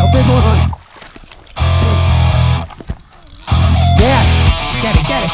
go, big one. Yeah, get it, get it.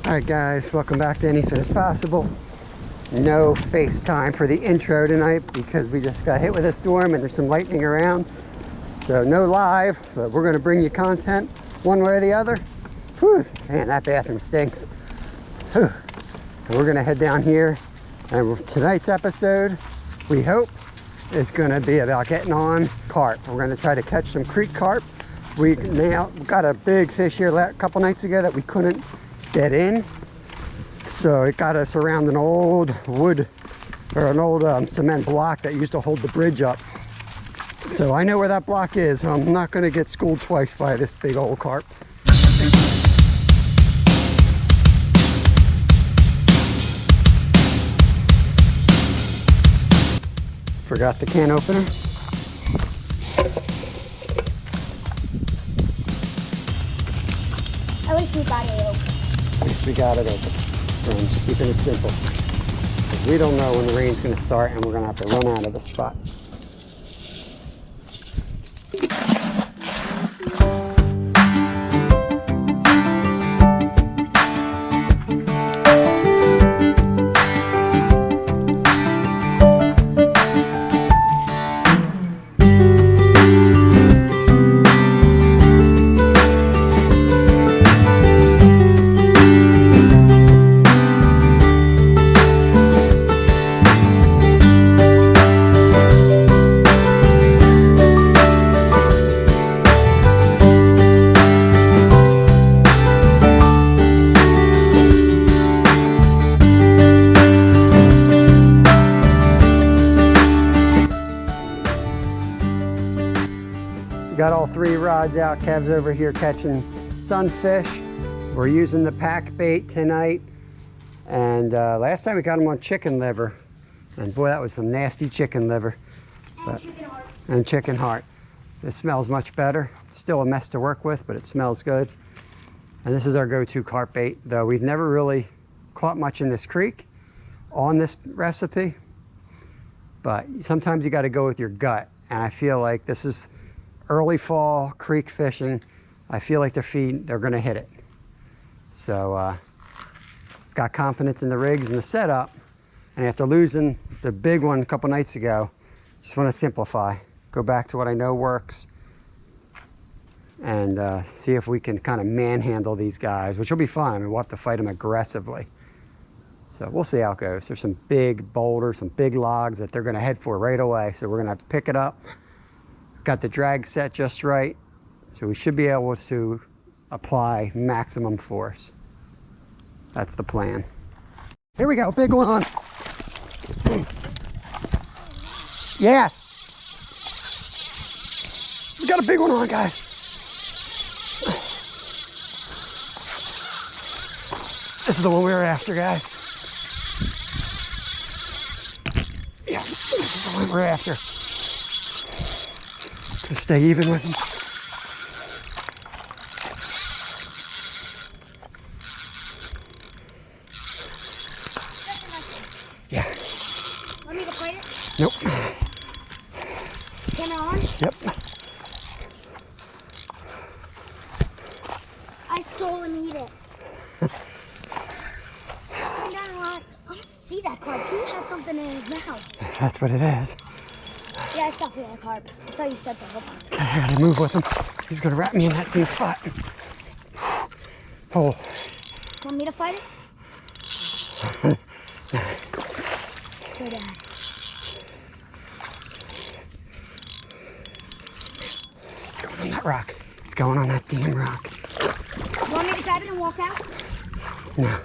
Alright guys, welcome back to Anything is Possible. No FaceTime for the intro tonight because we just got hit with a storm and there's some lightning around. So no live, but we're going to bring you content one way or the other. Whew, man, that bathroom stinks. Whew. And we're going to head down here, and tonight's episode, we hope, is going to be about getting on carp. We're going to try to catch some creek carp. We now got a big fish here a couple nights ago that we couldn't get in, so it got us around an old wood or an old cement block that used to hold the bridge up. So I know where that block is, so I'm not going to get schooled twice by this big old carp. Forgot the can opener. At least we got it open. At least we got it open. Friends, keeping it simple. We don't know when the rain's going to start and we're going to have to run out of the spot. Got all three rods out. Kev's over here catching sunfish. We're using the pack bait tonight. And last time we got them on chicken liver. And boy, that was some nasty chicken liver. And chicken heart. It smells much better. Still a mess to work with, but it smells good. And this is our go-to carp bait, though we've never really caught much in this creek on this recipe. But sometimes you got to go with your gut. And I feel like this is early fall creek fishing. I feel like they're going to hit it. So got confidence in the rigs and the setup, and after losing the big one a couple nights ago, just want to simplify, go back to what I know works, and see if we can kind of manhandle these guys, which will be fun. I mean, we'll have to fight them aggressively. So we'll see how it goes. There's some big boulders, some big logs that they're going to head for right away, so we're going to have to pick it up. Got the drag set just right, so we should be able to apply maximum force. That's the plan. Here we go, big one. Yeah. We got a big one on, guys. This is the one we were after, guys. Yeah, this is the one we're after. Gonna stay even with him. Yeah. Want me to play it? Nope. Camera on? Yep. I saw him eat it. Come down a lot. I don't see that carp. He has something in his mouth. That's what it is. Yeah, I saw that carp. I saw you set the hook on. Okay, I gotta move with him. He's gonna wrap me in that same spot. Oh. Want me to fight it? Go down. He's going on that rock. He's going on that damn rock. You want me to grab it and walk out? No.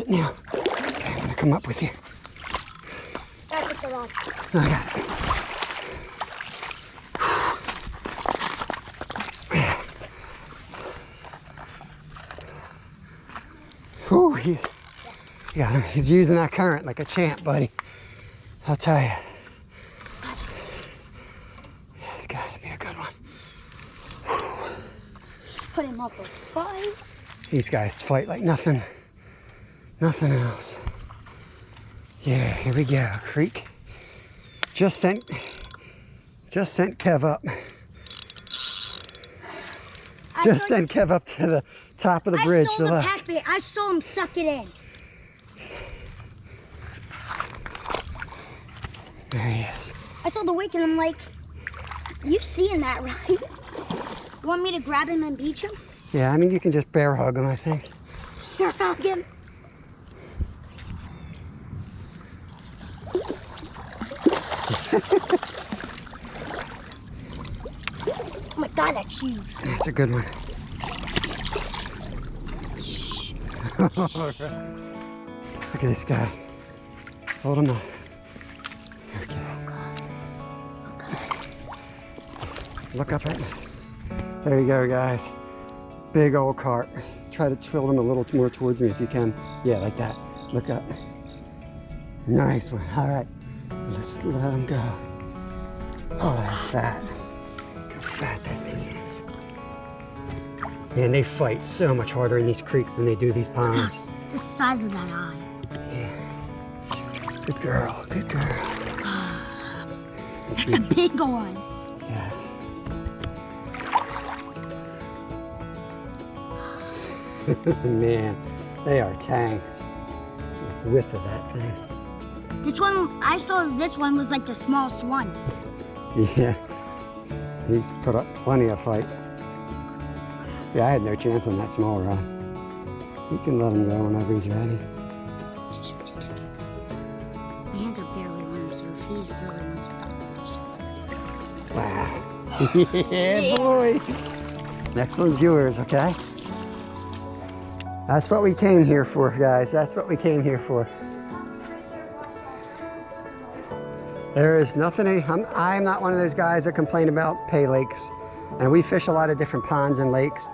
it now. Okay, I'm gonna come up with you. That's it, the rod. I got it. Whew, you got him. He's using that current like a champ, buddy. I'll tell you. It's gotta be a good one. Just put him up with 5. These guys fight like nothing else. Yeah, here we go. Creek. Just sent Kev up. Just sent Kev up to the top of the bridge. I saw the pack bait. I saw him suck it in. There he is. I saw the wake and I'm like, you seeing that, right? You want me to grab him and beach him? Yeah, I mean, you can just bear hug him, I think. Here, hug him. Oh my God, that's huge. That's a good one. Look at this guy. Hold him up. Okay. Look up at me. There you go, guys. Big old carp. Try to tilt him a little more towards me if you can. Yeah, like that. Look up. Nice one. All right. Let's let him go. Oh, they're fat. Look how fat that thing is. Man, they fight so much harder in these creeks than they do these ponds. The size of that eye. Yeah. Good girl. Good girl. That's a big one. Yeah. Man, they are tanks. The width of that thing. This one, I saw this one was like the smallest one. Yeah. He's put up plenty of fight. Yeah, I had no chance on that small rod. You can let him go whenever he's ready. My hands are barely warm, so if he really wants to, Wow. Yeah, boy. Next one's yours, okay? That's what we came here for, guys. That's what we came here for. There is nothing, I'm not one of those guys that complain about pay lakes. And we fish a lot of different ponds and lakes.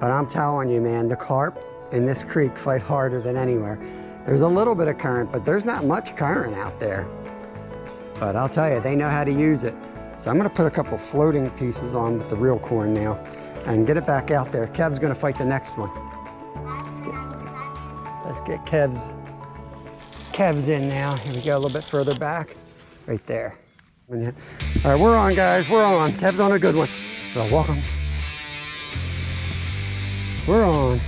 But I'm telling you, man, the carp in this creek fight harder than anywhere. There's a little bit of current, but there's not much current out there. But I'll tell you, they know how to use it. So I'm gonna put a couple floating pieces on with the real corn now and get it back out there. Kev's gonna fight the next one. Let's get Kev's in now. Here we go, a little bit further back. Right there. All right, we're on, guys, we're on. Kev's on a good one. Well, welcome. We're on.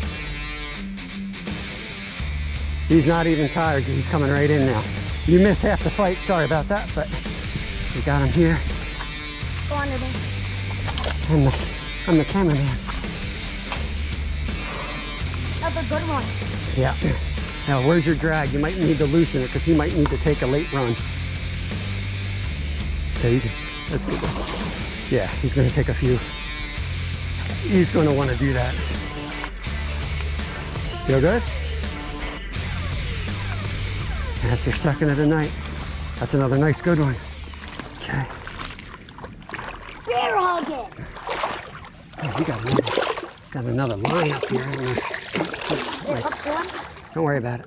He's not even tired. He's coming right in now. You missed half the fight. Sorry about that, but we got him here. go under me. I'm the cameraman. That's a good one. Yeah. Now, where's your drag? You might need to loosen it because he might need to take a late run. There you go. That's good. Yeah, he's going to take a few. He's going to want to do that. Feel good? That's your second of the night. That's another nice good one. Okay. Bear hug it. Oh, we got another line up here. Wait, don't worry about it.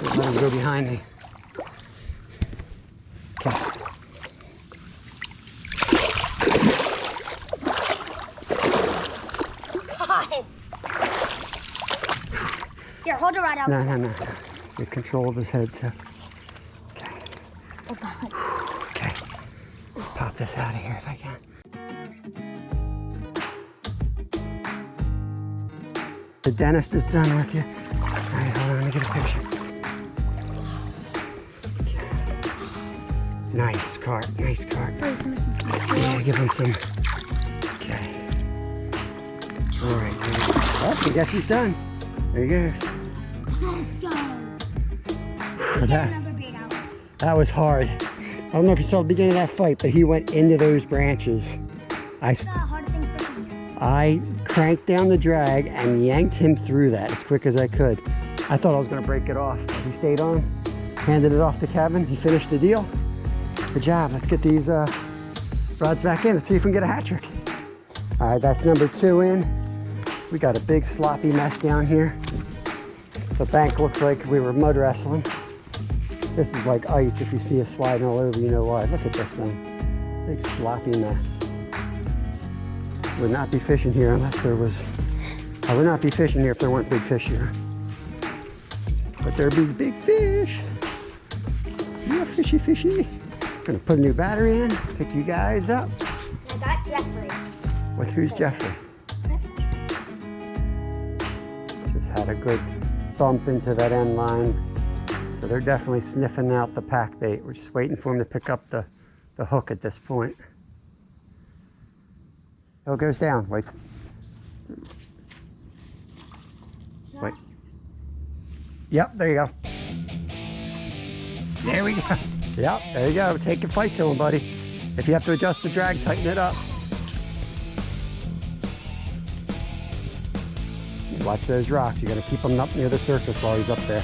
Don't let him go behind me. Okay. God. Here, hold it right out. No. Get control of his head too. Okay. Oh, God. Okay. Pop this out of here if I can. The dentist is done with you. All right, hold on, let me get a picture. Okay. Nice carp, nice carp. Oh, he's missing some scales. Yeah, give him some. Okay. All right. Oh, I guess he's done. There he goes. Let's go. That, Another bait out. that was hard. I don't know if you saw the beginning of that fight, but he went into those branches. That's the hardest thing fishing. I cranked down the drag and yanked him through that as quick as I could. I thought I was gonna break it off, but he stayed on. Handed it off to Kevin. He finished the deal. Good job. Let's get these rods back in and see if we can get a hat trick. All right, that's number 2 in. We got a big sloppy mess down here. The bank looks like we were mud wrestling. This is like ice. If you see us sliding all over, you know why. Look at this thing. Big sloppy mess. Would not be fishing here unless there was, I would not be fishing here if there weren't big fish here. But there be big fish. Yeah, fishy, fishy. Gonna put a new battery in, pick you guys up. I got Jeffrey. With who's Jeffrey? Just had a good bump into that end line. So they're definitely sniffing out the pack bait. We're just waiting for them to pick up the hook at this point. Oh, it goes down. Wait. Wait. Yep, there you go. There we go. Yep, there you go. Take a fight to him, buddy. If you have to adjust the drag, tighten it up. Watch those rocks. You gotta keep them up near the surface while he's up there.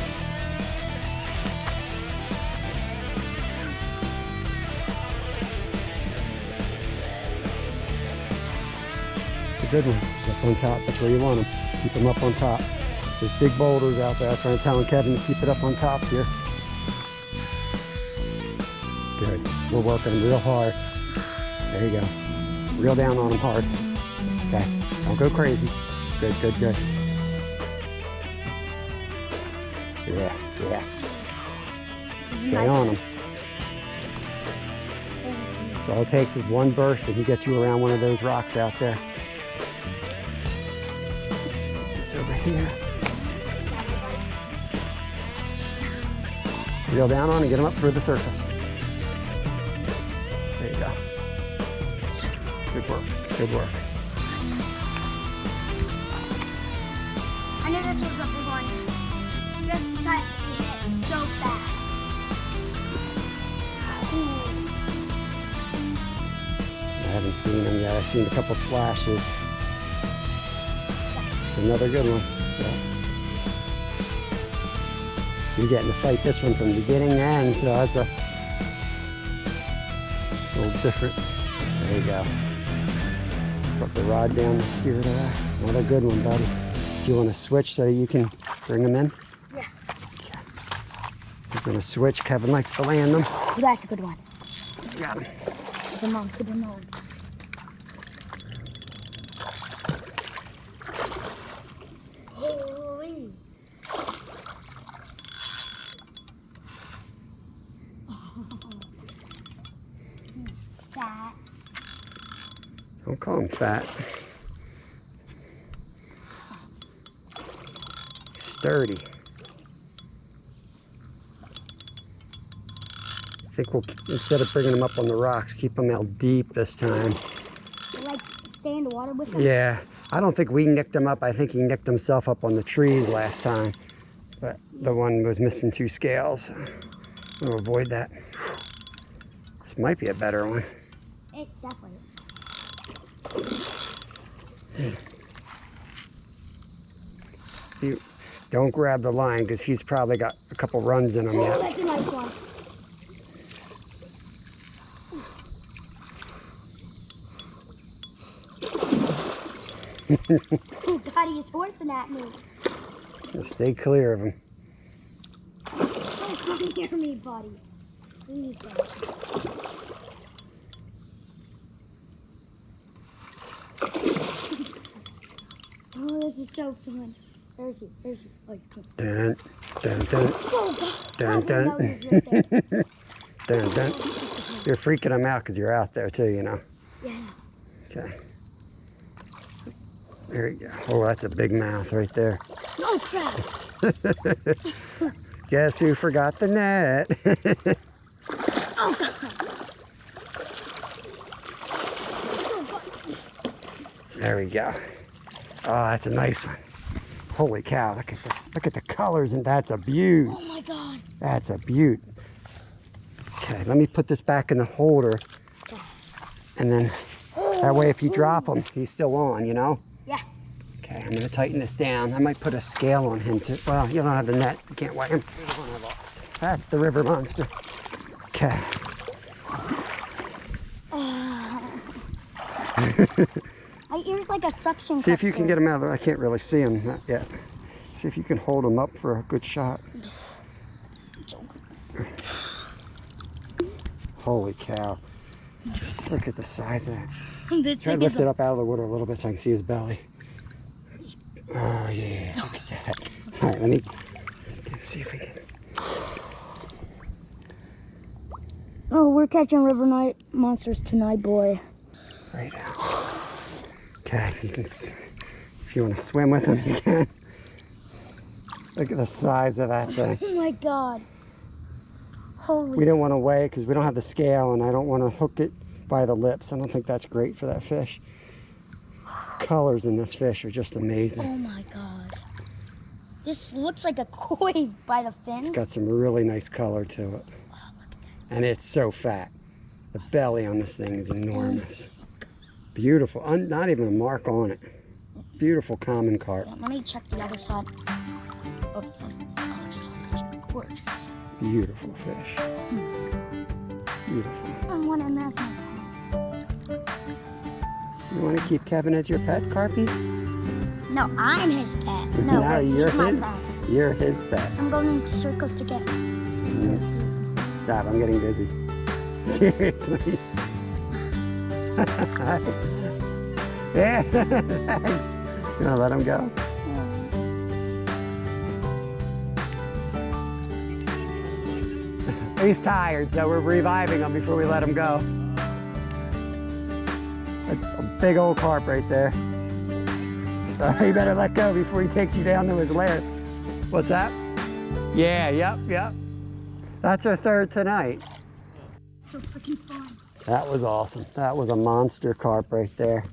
It's a good one. He's up on top. That's where you want him. Keep him up on top. There's big boulders out there. That's why I'm telling Kevin to keep it up on top here. Good. We're working real hard. There you go. Reel down on him hard. Okay. Don't go crazy. Good, good, good. Yeah, yeah. Stay on him. So all it takes is one burst and he gets you around one of those rocks out there. This over here. Reel down on and get him up through the surface. There you go. Good work, good work. I knew this was a big one. Just because he hit so fast. I haven't seen him yet. I've seen a couple splashes. Another good one. Yeah. You're getting to fight this one from beginning to end, so that's a little different. There you go. Put the rod down and steer it away. Another good one, buddy. Do you want to switch so you can bring them in? Yeah. Okay. We're going to switch. Kevin likes to land them. Oh, that's a good one. Got him. Keep him on, keep him on. Holy. Fat. Don't call him fat. Sturdy. I think we'll, instead of bringing them up on the rocks, keep them out deep this time. Like stay in the water with him? Yeah, I don't think we nicked him up. I think he nicked himself up on the trees last time. But the one was missing 2 scales. I'm gonna avoid that. This might be a better one. It's definitely. You don't grab the line because he's probably got a couple runs in him Oh, yet. that's a nice one. Oh, God, he's forcing at me. Stay clear of him. Oh, come near me, buddy. Please, buddy. Oh, this is so fun. There's he. There's he. Oh, he's cool. Dun, dun, dun, Oh, God. dun, dun, Oh, my nose is right there. dun, dun. You're freaking him out because you're out there too, you know. Yeah. Okay. There you go. Oh, that's a big mouth right there. Oh, crap. Guess who forgot the net? Oh, God. There we go. Oh, that's a nice one. Holy cow, look at this. Look at the colors, and that's a beaut. Oh, my God. That's a beaut. Okay, let me put this back in the holder. And then, that way if you drop him, he's still on, you know? Yeah. Okay. Okay, I'm gonna tighten this down. I might put a scale on him too. Well, you don't have the net. You can't weigh him. That's the river monster. Okay. My ear's like a suction cup. See if you can get him out of there. I can't really see him, not yet. See if you can hold him up for a good shot. Holy cow. Look at the size of that. Try to lift it up out of the water a little bit so I can see his belly. Oh yeah, look at that. All right, let me see if we can. Oh, we're catching river night monsters tonight, boy. Right now. Okay, you can, if you want to swim with them, you can. Look at the size of that thing. Oh my God. Holy. We don't want to weigh it because we don't have the scale, and I don't want to hook it by the lips. I don't think that's great for that fish. Colors in this fish are just amazing. Oh my God. This looks like a koi by the fins. It's got some really nice color to it. Oh, look at that. And it's so fat. The belly on this thing is enormous. Beautiful. Not even a mark on it. Beautiful common carp. Let me check the other side. Oh, the other side is gorgeous. Beautiful fish. Beautiful. I want to imagine. You want to keep Kevin as your pet, Carpy? No, I'm his pet. No, No, he's you're my his. pet. You're his pet. I'm going in circles to get. Stop, I'm getting busy. Seriously. Yeah, thanks. You gonna let him go? He's tired, so we're reviving him before we let him go. That's a big old carp right there. So you better let go before he takes you down to his lair. What's that? Yeah, yep. That's our third tonight. So freaking fun. That was awesome. That was a monster carp right there.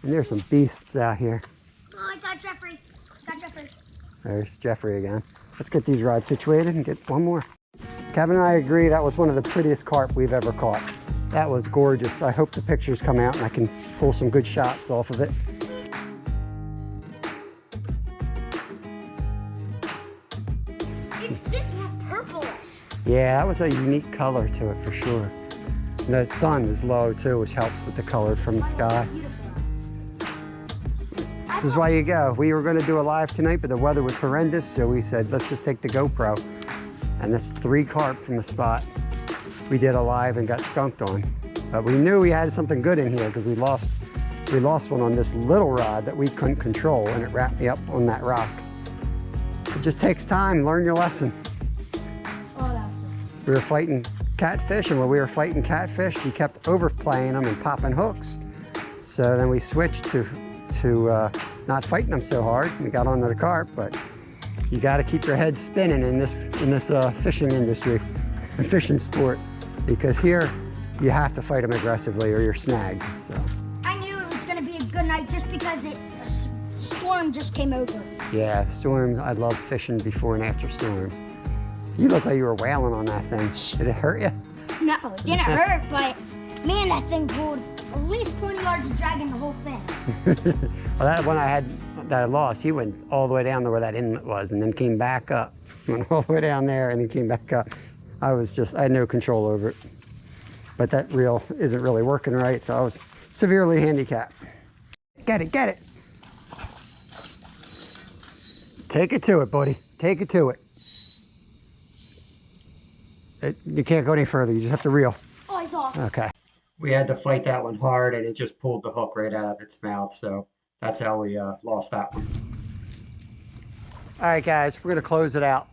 And there's some beasts out here. Oh, I got Jeffrey. There's Jeffrey again. Let's get these rods situated and get one more. Kevin and I agree that was one of the prettiest carp we've ever caught. That was gorgeous. I hope the pictures come out and I can pull some good shots off of it. Its fins were purplish. Yeah, that was a unique color to it for sure. And the sun is low too, which helps with the color from the sky. This is why you go. We were going to do a live tonight, but the weather was horrendous, so we said, let's just take the GoPro. And this 3 carp from the spot we did a live and got skunked on. But we knew we had something good in here because we lost one on this little rod that we couldn't control, and it wrapped me up on that rock. It just takes time. Learn your lesson. Oh, that's We were fighting catfish, and when we were fighting catfish, we kept overplaying them and popping hooks. So then we switched to not fighting them so hard. We got onto the carp, but you got to keep your head spinning in this fishing industry and fishing sport, because here you have to fight them aggressively or you're snagged. So I knew it was going to be a good night just because a storm just came over. yeah, storms. I love fishing before and after storms. You look like you were wailing on that thing. Did it hurt you? No, it didn't hurt, but man, that thing pulled at least 20 yards of dragging the whole thing. Well, that one that I lost, he went all the way down to where that inlet was and then came back up. Went all the way down there and then came back up. I had no control over it. But that reel isn't really working right, so I was severely handicapped. Get it. Take it to it, buddy. Take it to it. You can't go any further, you just have to reel. Oh, it's off. Okay. We had to fight that one hard, and it just pulled the hook right out of its mouth, so that's how we lost that one. All right, guys, we're going to close it out.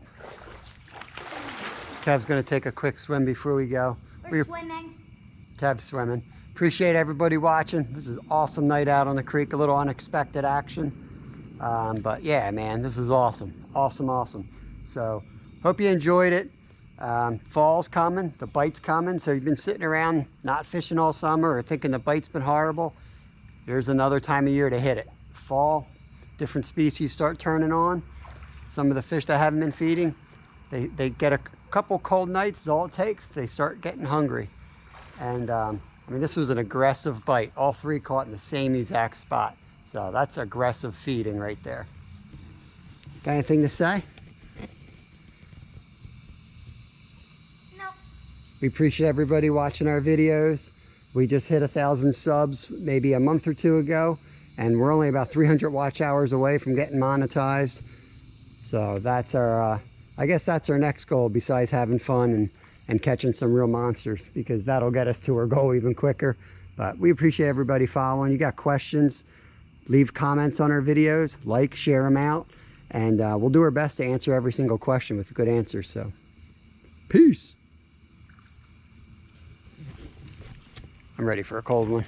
Kev's going to take a quick swim before we go. We're swimming. Kev's swimming. Appreciate everybody watching. This is an awesome night out on the creek, a little unexpected action. But yeah, man, this is awesome. Awesome. So hope you enjoyed it. Fall's coming, the bite's coming, so you've been sitting around not fishing all summer or thinking the bite's been horrible. There's another time of year to hit it. Fall, different species start turning on. Some of the fish that haven't been feeding, they get a couple cold nights is all it takes. They start getting hungry. And I mean, this was an aggressive bite. All 3 caught in the same exact spot. So that's aggressive feeding right there. Got anything to say? No. We appreciate everybody watching our videos. We just hit 1,000 subs maybe a month or two ago, and we're only about 300 watch hours away from getting monetized. So that's our, I guess that's our next goal besides having fun and catching some real monsters, because that'll get us to our goal even quicker. But we appreciate everybody following. You got questions, leave comments on our videos, like, share them out, and we'll do our best to answer every single question with good answers. So, peace. I'm ready for a cold one.